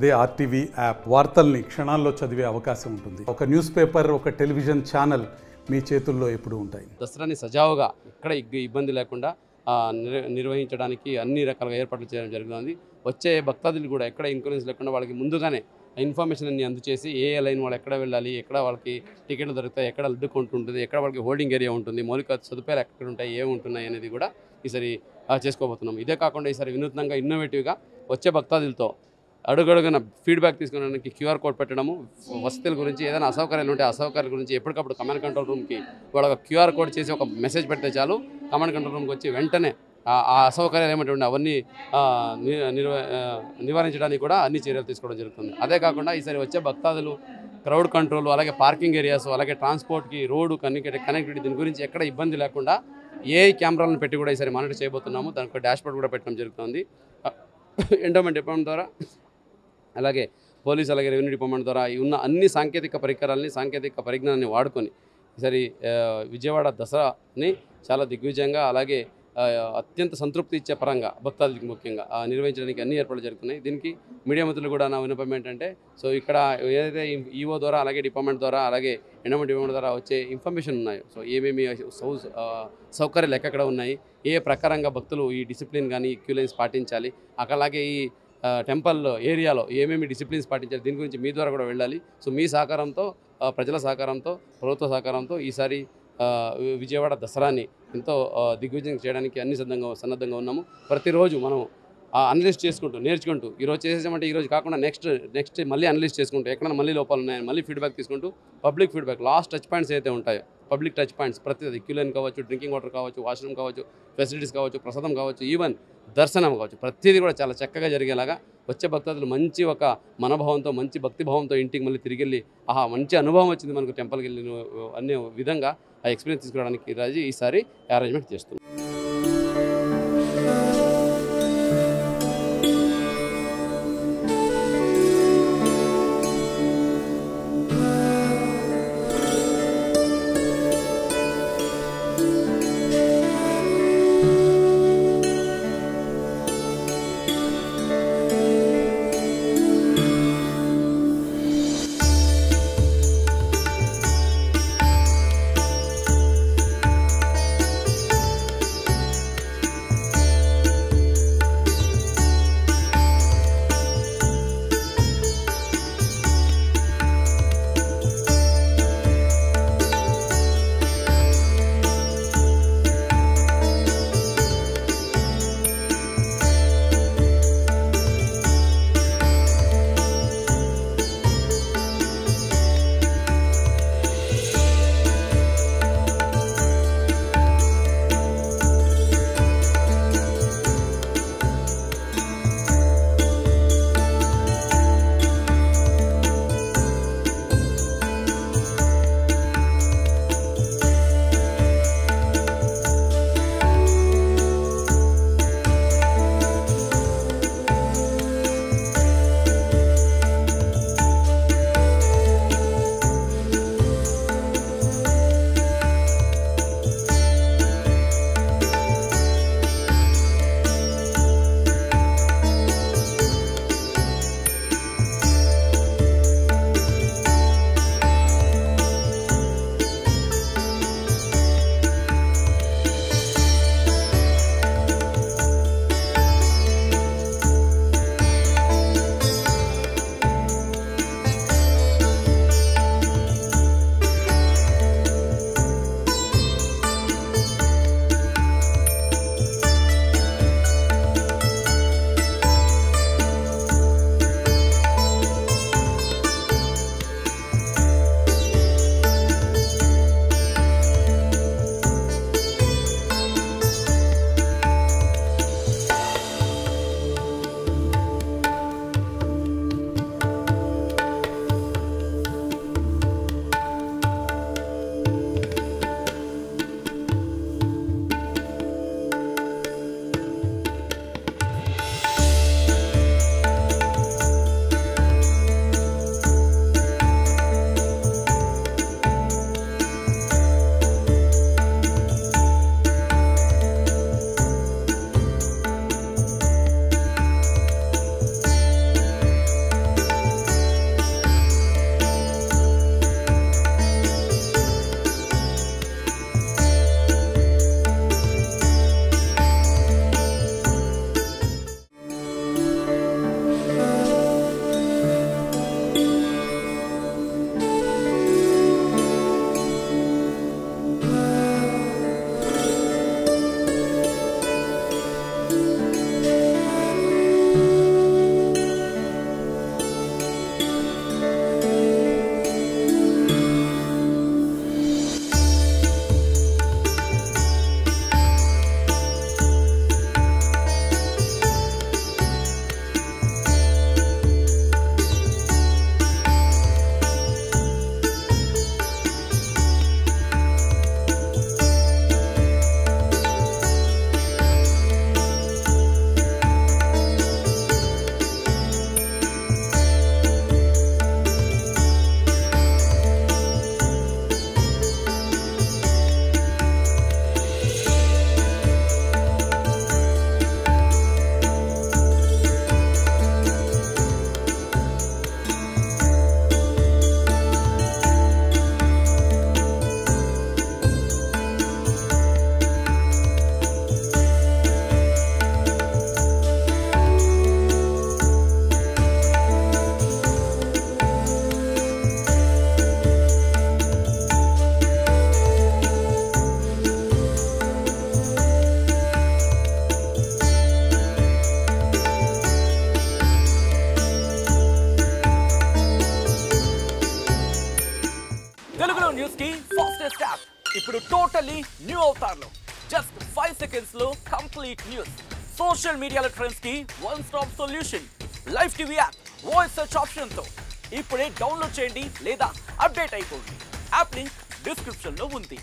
అదే RTV app వార్తల్ని క్షణాల్లో చదివే అవకాశం ఉంటుంది. ఒక న్యూస్ పేపర్, ఒక టెలివిజన్ ఛానల్ మీ చేతుల్లో ఎప్పుడూ ఉంటాయి. దసరాని సజావుగా ఎక్కడ ఇబ్బంది లేకుండా నిర్వహించడానికి అన్ని రకాల ఏర్పాట్లు చేయడం జరుగుతుంది. వచ్చే భక్తాదులు కూడా ఎక్కడ ఇన్సూరెన్స్ లేకుండా వాళ్ళకి ముందుగానే ఇన్ఫర్మేషన్ అన్ని అందజేసి ఏ లైన్ వాళ్ళు ఎక్కడ వెళ్ళాలి, ఎక్కడ వాళ్ళకి టికెట్లు దొరుకుతాయి, ఎక్కడ లడ్డు కౌంటర్ ఉంటుంది, ఎక్కడ వాళ్ళకి హోల్డింగ్ ఏరియా ఉంటుంది, మౌలిక సదుపాయాలు ఎక్కడ ఉంటాయి, ఏమి ఉంటున్నాయి అనేది కూడా ఈసారి చేసుకోబోతున్నాం. ఇదే కాకుండా ఈసారి వినూత్నంగా ఇన్నోవేటివ్గా వచ్చే భక్తాదులతో అడుగడుగున ఫీడ్బ్యాక్ తీసుకోవడానికి క్యూఆర్ కోడ్ పెట్టడము, వసతుల గురించి ఏదైనా అసౌకర్యాలు ఉంటే అసౌకర్యాల గురించి ఎప్పటికప్పుడు కమాండ్ కంట్రోల్ రూమ్కి వాళ్ళ క్యూఆర్ కోడ్ చేసి ఒక మెసేజ్ పెడితే చాలు, కమాండ్ కంట్రోల్ రూమ్కి వచ్చి వెంటనే ఆ అసౌకర్యాలు ఏమంటే అవన్నీ నివారించడానికి కూడా అన్ని చర్యలు తీసుకోవడం జరుగుతుంది. అదే కాకుండా ఈసారి వచ్చే భక్తాదులు క్రౌడ్ కంట్రోల్, అలాగే పార్కింగ్ ఏరియాస్, అలాగే ట్రాన్స్పోర్ట్కి రోడ్డు కనెక్టివిటీ దీని గురించి ఎక్కడ ఇబ్బంది లేకుండా కెమెరాలను పెట్టి కూడా ఈసారి మానిటర్ చేయబోతున్నాము. దానికి డాష్బోర్డ్ కూడా పెట్టడం జరుగుతుంది. ఎండోమెంట్ డిపార్ట్మెంట్ ద్వారా, అలాగే పోలీస్, అలాగే రెవెన్యూ డిపార్ట్మెంట్ ద్వారా ఉన్న అన్ని సాంకేతిక పరికరాలని, సాంకేతిక పరిజ్ఞానాన్ని వాడుకొని ఈసారి విజయవాడ దసరాని చాలా దిగ్విజయంగా, అలాగే అత్యంత సంతృప్తి ఇచ్చే పరంగా భక్తాదులకు ముఖ్యంగా నిర్వహించడానికి అన్ని ఏర్పాట్లు జరుగుతున్నాయి. దీనికి మీడియా మిత్రులు కూడా నా విన్నపం ఏంటంటే, సో ఇక్కడ ఏదైతే ఈఓ ద్వారా, అలాగే డిపార్ట్మెంట్ ద్వారా, అలాగే ఎండోమెంట్ డిపార్ట్మెంట్ ద్వారా వచ్చే ఇన్ఫర్మేషన్ ఉన్నాయో, సో ఏమేమి సౌకర్యాలు ఎక్కడ ఉన్నాయి, ఏ ప్రకారంగా భక్తులు ఈ డిసిప్లిన్ కానీ క్యూ లైన్స్ పాటించాలి, అలాగే ఈ టెంపుల్ ఏరియాలో ఏమేమి డిసిప్లిన్స్ పాటించాలి, దీని గురించి మీ ద్వారా కూడా వెళ్ళాలి. సో మీ సహకారంతో, ప్రజల సహకారంతో, ప్రభుత్వ సహకారంతో ఈసారి విజయవాడ దసరాని ఎంతో దిగ్విజయం చేయడానికి అన్ని సన్నద్ధంగా ఉన్నాము. ప్రతిరోజు మనం అనలైజ్ చేసుకుంటూ, నేర్చుకుంటూ, ఈరోజు చేసేసామంటే ఈరోజు కాకుండా నెక్స్ట్ మళ్ళీ అనలైజ్ చేసుకుంటూ, ఎక్కడ మళ్ళీ లోపాలు ఉన్నాయని మళ్ళీ ఫీడ్బ్యాక్ తీసుకుంటూ, public feedback, last touch points ఏదైతే ఉంటాయో, పబ్లిక్ టచ్ పాయింట్స్ ప్రతిదీ, క్యూ లైన్ కావచ్చు, డ్రింకింగ్ వాటర్ కావచ్చు, వాష్రూమ్ కావచ్చు, ఫెసిలిటీస్ కావచ్చు, ప్రసాదం కావచ్చు, ఈవెన్ దర్శనం కావచ్చు, ప్రతిదీ కూడా చాలా చక్కగా జరిగేలాగా వచ్చే భక్తులు మంచి ఒక మనోభావంతో, మంచి భక్తిభావంతో ఇంటికి మళ్ళీ తిరిగి వెళ్ళి మంచి అనుభవం వచ్చింది మనకు టెంపుల్కి వెళ్ళి అనే విధంగా ఆ ఎక్స్పీరియన్స్ తీసుకురావడానికి ఈసారి అరేంజ్మెంట్ చేస్తుంది. లేటెస్ట్ యాప్ ఇప్పుడు టోటలీ న్యూ అవతార్లో జస్ట్ 5 సెకండ్స్ లో కంప్లీట్ న్యూస్, సోషల్ మీడియాలో ట్రెండ్స్ కి one stop solution, live TV app voice search option తో ఇప్పుడే డౌన్లోడ్ చేయండి లేదా అప్డేట్ అయిపోండి. యాప్ లింక్ డిస్క్రిప్షన్ లో ఉంది.